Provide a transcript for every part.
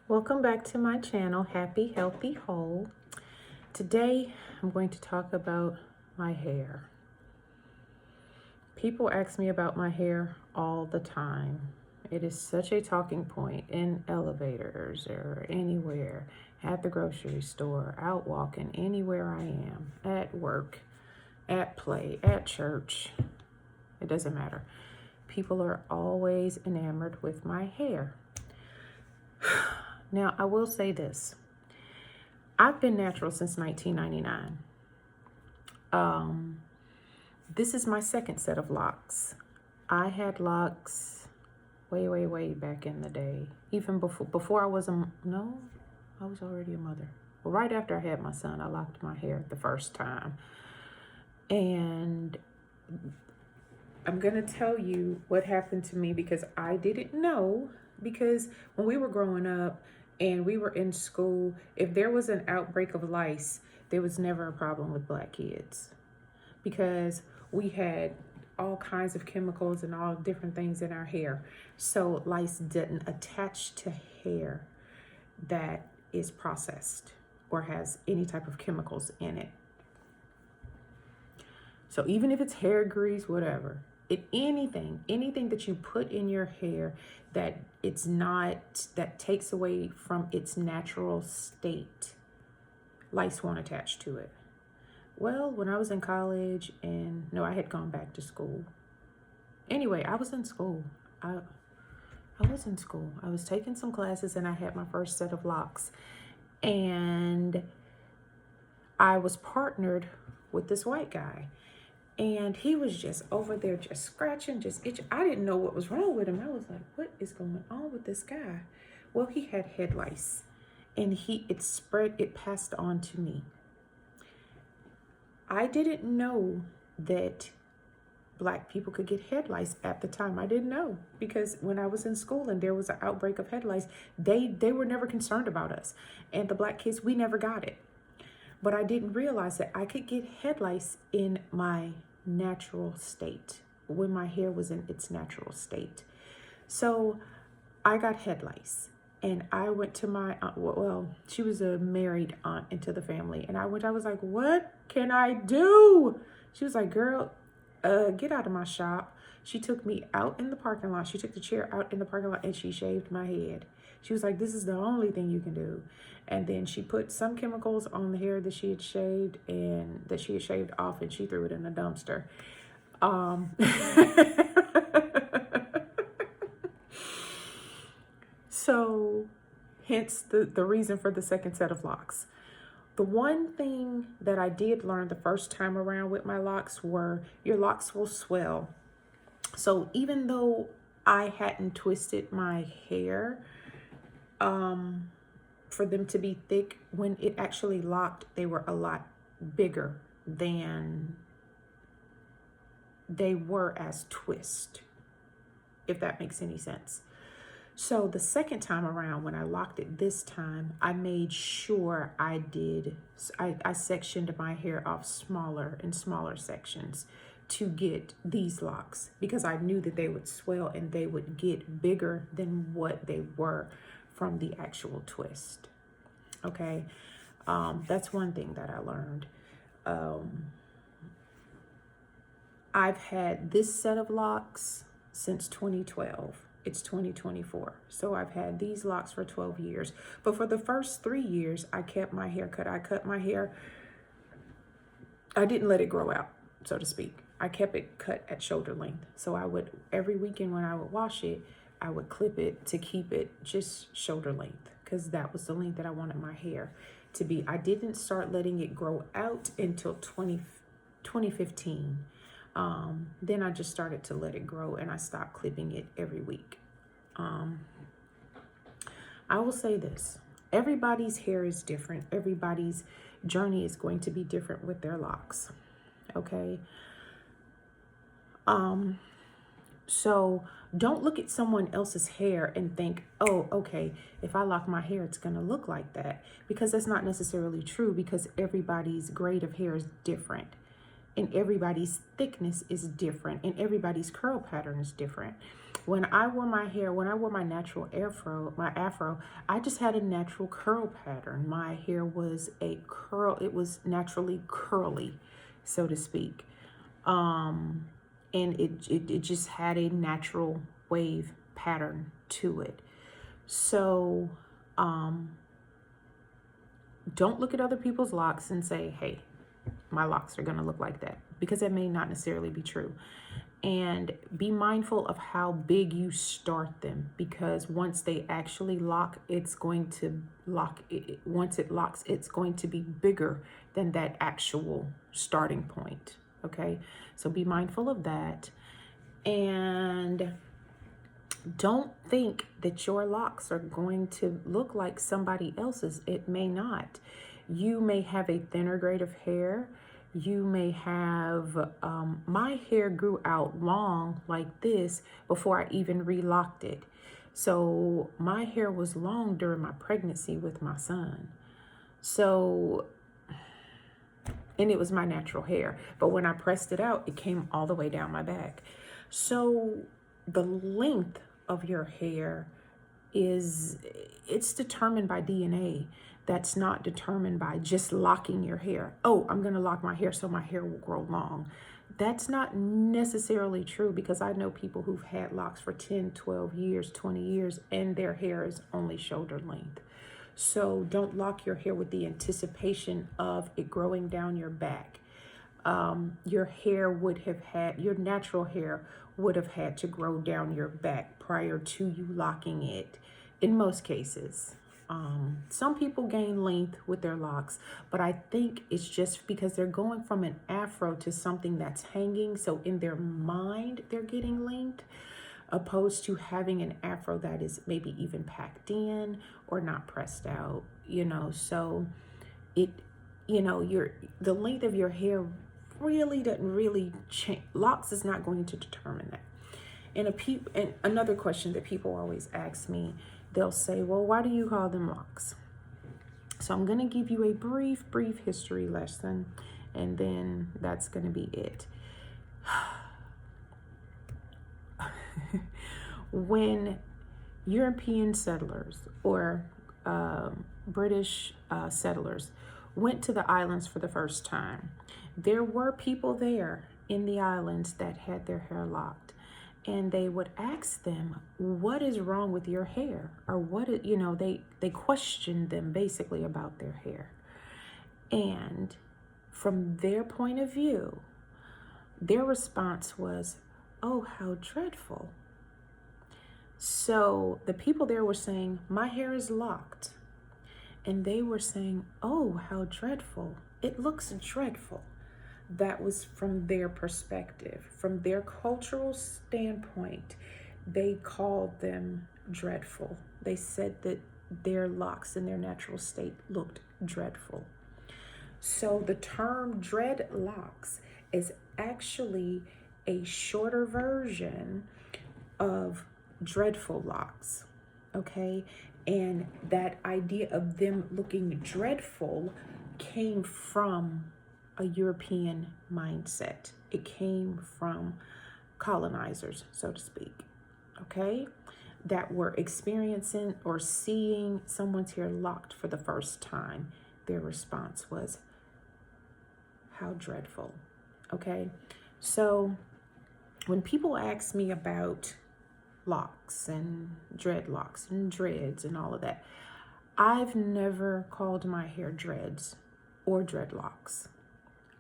Welcome back to my channel, Happy, Healthy, Whole. Today, I'm going to talk about my hair. People ask me about my hair all the time. It is such a talking point in elevators or anywhere, at the grocery store, out walking, anywhere I am, at work, at play, at church. It doesn't matter. People are always enamored with my hair. Now, I will say this. I've been natural since 1999. This is my second set of locks. I had locks way back in the day. Even before I was I was already a mother. Well, right after I had my son, I locked my hair the first time. And I'm going to tell you what happened to me because I didn't know. Because when we were growing up and we were in school, if there was an outbreak of lice, there was never a problem with black kids because we had all kinds of chemicals and all different things in our hair. So lice didn't attach to hair that is processed or has any type of chemicals in it. So even if it's hair grease, whatever, anything that you put in your hair that that takes away from its natural state, lice won't attach to it. Well, when I was in college and no, I had gone back to school. Anyway, I was in school. I was in school. I was taking some classes and I had my first set of locks. And I was partnered with this white guy. And he was just over there, just scratching, just itching. I didn't know what was wrong with him. I was like, what is going on with this guy? Well, he had head lice and it passed on to me. I didn't know that black people could get head lice at the time. I didn't know because when I was in school and there was an outbreak of head lice, they were never concerned about us. And the black kids, we never got it. But I didn't realize that I could get head lice in my natural state, when my hair was in its natural state. So I got head lice. And I went to my aunt, well, she was a married aunt into the family. And I was like, what can I do? She was like, girl, get out of my shop. She took me out in the parking lot. She took the chair out in the parking lot and she shaved my head. She was like, this is the only thing you can do. And then she put some chemicals on the hair that she had shaved off and she threw it in a dumpster. So hence the reason for the second set of locks. The one thing that I did learn the first time around with my locks were your locks will swell. So even though I hadn't twisted my hair for them to be thick, when it actually locked, they were a lot bigger than they were as twist, if that makes any sense. So the second time around, when I locked it this time, I made sure I sectioned my hair off smaller and smaller sections to get these locks because I knew that they would swell and they would get bigger than what they were from the actual twist. Okay, that's one thing that I learned. I've had this set of locks since 2012. It's 2024. So I've had these locks for 12 years. But for the first 3 years, I kept my hair cut. I cut my hair. I didn't let it grow out, so to speak. I kept it cut at shoulder length. So I would, every weekend when I would wash it, I would clip it to keep it just shoulder length because that was the length that I wanted my hair to be. I didn't start letting it grow out until 2015. Then I just started to let it grow and I stopped clipping it every week. I will say this, everybody's hair is different. Everybody's journey is going to be different with their locks. Okay. So don't look at someone else's hair and think, oh, okay, if I lock my hair, it's going to look like that, because that's not necessarily true because everybody's grade of hair is different. And everybody's thickness is different and everybody's curl pattern is different. When I wore my hair, when I wore my natural afro, I just had a natural curl pattern. My hair was a curl, it was naturally curly, so to speak. And it just had a natural wave pattern to it. So don't look at other people's locks and say, hey, my locks are going to look like that, because that may not necessarily be true. And be mindful of how big you start them, because once they actually lock, it's going to lock. Once it locks, it's going to be bigger than that actual starting point. Okay, so be mindful of that. And don't think that your locks are going to look like somebody else's. It may not. You may have a thinner grade of hair. You may have, my hair grew out long like this before I even relocked it. So my hair was long during my pregnancy with my son. So, and it was my natural hair. But when I pressed it out, it came all the way down my back. So the length of your hair it's determined by DNA. That's not determined by just locking your hair. Oh, I'm going to lock my hair so my hair will grow long. That's not necessarily true, because I know people who've had locks for 10, 12 years, 20 years, and their hair is only shoulder length. So don't lock your hair with the anticipation of it growing down your back. Your natural hair would have had to grow down your back prior to you locking it, in most cases. Some people gain length with their locks, but I think it's just because they're going from an afro to something that's hanging. So in their mind, they're getting length, opposed to having an afro that is maybe even packed in or not pressed out, so the length of your hair really doesn't really change. Locks is not going to determine that. And another question that people always ask me, they'll say, well, why do you call them locks? So I'm going to give you a brief history lesson, and then that's going to be it. When European settlers or British settlers went to the islands for the first time, there were people there in the islands that had their hair locked. And they would ask them, what is wrong with your hair? Or they questioned them basically about their hair. And from their point of view, their response was, oh, how dreadful. So the people there were saying, my hair is locked. And they were saying, oh, how dreadful. It looks dreadful. That was from their perspective. From their cultural standpoint, they called them dreadful. They said that their locks in their natural state looked dreadful. So the term dreadlocks is actually a shorter version of dreadful locks, okay? And that idea of them looking dreadful came from a European mindset. It came from colonizers, so to speak, okay, that were experiencing or seeing someone's hair locked for the first time. Their response was, how dreadful, okay? So when people ask me about locks and dreadlocks and dreads and all of that, I've never called my hair dreads or dreadlocks.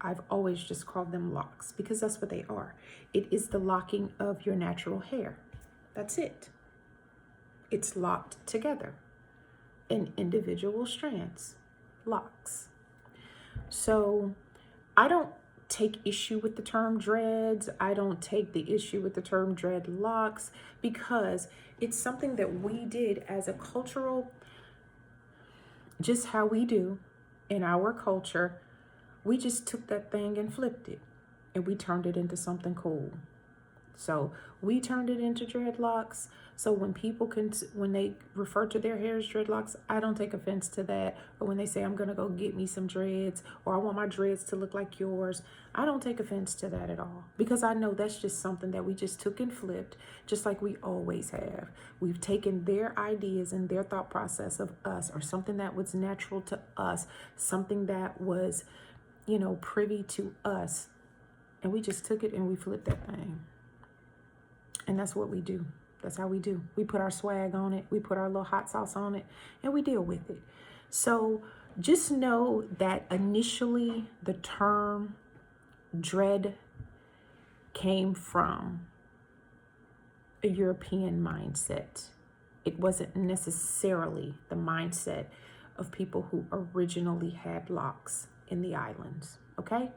I've always just called them locks, because that's what they are. It is the locking of your natural hair. That's it. It's locked together in individual strands, locks. So I don't take issue with the term dreads. I don't take the issue with the term dreadlocks, because it's something that we did as a cultural, just how we do in our culture. We just took that thing and flipped it, and we turned it into something cool. So we turned it into dreadlocks. So when they refer to their hair as dreadlocks, I don't take offense to that. Or when they say, I'm going to go get me some dreads, or I want my dreads to look like yours, I don't take offense to that at all. Because I know that's just something that we just took and flipped, just like we always have. We've taken their ideas and their thought process of us, or something that was natural to us, something that was, privy to us. And we just took it and we flipped that thing. And that's what we do. That's how we do. We put our swag on it. We put our little hot sauce on it, and we deal with it. So just know that initially the term dread came from a European mindset. It wasn't necessarily the mindset of people who originally had locks in the islands. Okay?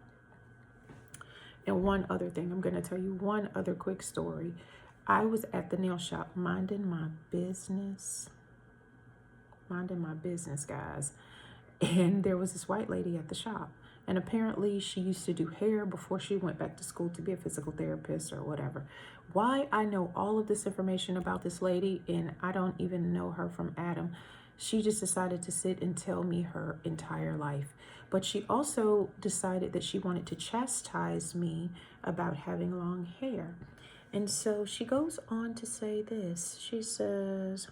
And one other thing, I'm going to tell you one other quick story. I was at the nail shop minding my business, guys. And there was this white lady at the shop. And apparently she used to do hair before she went back to school to be a physical therapist or whatever. Why I know all of this information about this lady, and I don't even know her from Adam. She just decided to sit and tell me her entire life. But she also decided that she wanted to chastise me about having long hair. And so she goes on to say this. She says,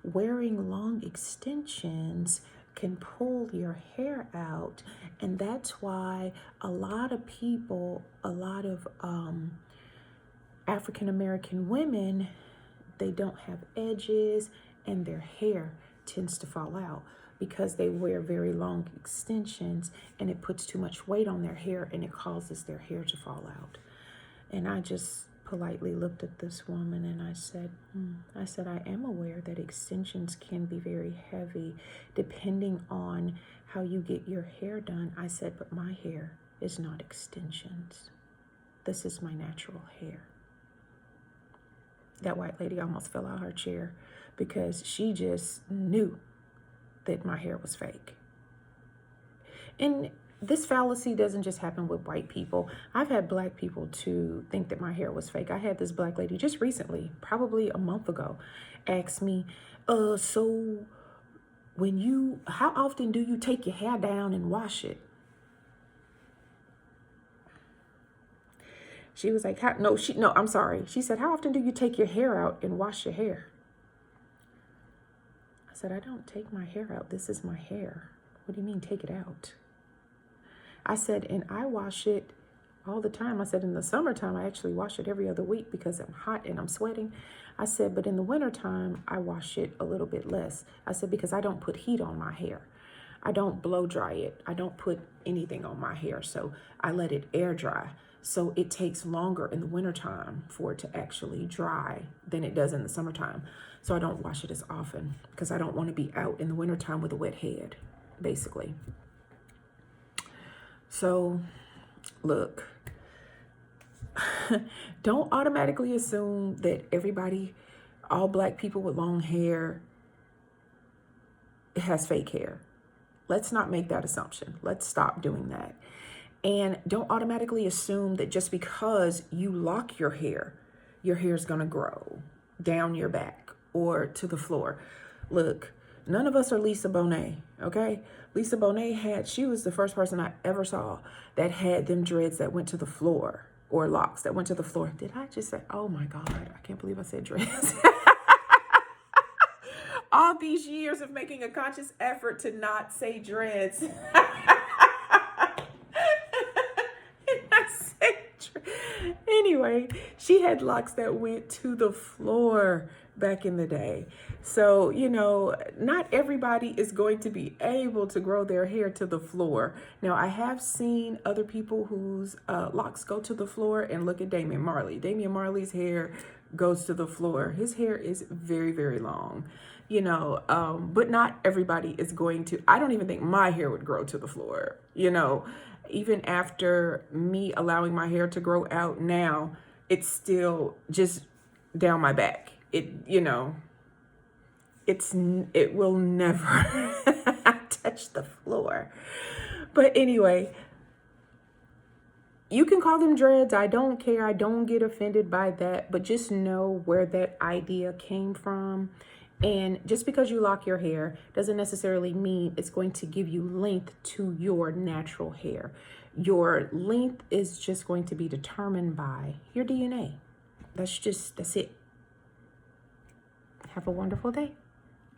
wearing long extensions can pull your hair out. And that's why a lot of people, a lot of African American women, they don't have edges and their hair tends to fall out because they wear very long extensions, and it puts too much weight on their hair and it causes their hair to fall out. And I just politely looked at this woman and I said, I am aware that extensions can be very heavy depending on how you get your hair done. I said, but my hair is not extensions. This is my natural hair. That white lady almost fell out of her chair because she just knew that my hair was fake. And this fallacy doesn't just happen with white people. I've had black people to think that my hair was fake. I had this black lady just recently, probably a month ago, ask me, so how often do you take your hair down and wash it? She was like, I'm sorry. She said, how often do you take your hair out and wash your hair? I said, I don't take my hair out. This is my hair. What do you mean take it out? I said, and I wash it all the time. I said, in the summertime, I actually wash it every other week because I'm hot and I'm sweating. I said, but in the wintertime, I wash it a little bit less. I said, because I don't put heat on my hair. I don't blow dry it. I don't put anything on my hair. So I let it air dry. So it takes longer in the wintertime for it to actually dry than it does in the summertime. So I don't wash it as often because I don't want to be out in the wintertime with a wet head, basically. So look, don't automatically assume that all black people with long hair has fake hair. Let's not make that assumption. Let's stop doing that. And don't automatically assume that just because you lock your hair is going to grow down your back or to the floor. Look, none of us are Lisa Bonet, okay? Lisa Bonet she was the first person I ever saw that had them dreads that went to the floor, or locks that went to the floor. Did I just say, oh my God, I can't believe I said dreads. All these years of making a conscious effort to not say dreads. Anyway, she had locks that went to the floor back in the day. So, not everybody is going to be able to grow their hair to the floor. Now, I have seen other people whose locks go to the floor, and look at Damian Marley. Damian Marley's hair goes to the floor. His hair is very, very long, but not everybody is going to. I don't even think my hair would grow to the floor, even after me allowing my hair to grow out now, it's still just down my back. It will never touch the floor. But anyway, You can call them dreads. I don't care. I don't get offended by that. But just know where that idea came from. And just because you lock your hair doesn't necessarily mean it's going to give you length to your natural hair. Your length is just going to be determined by your DNA. That's it. Have a wonderful day.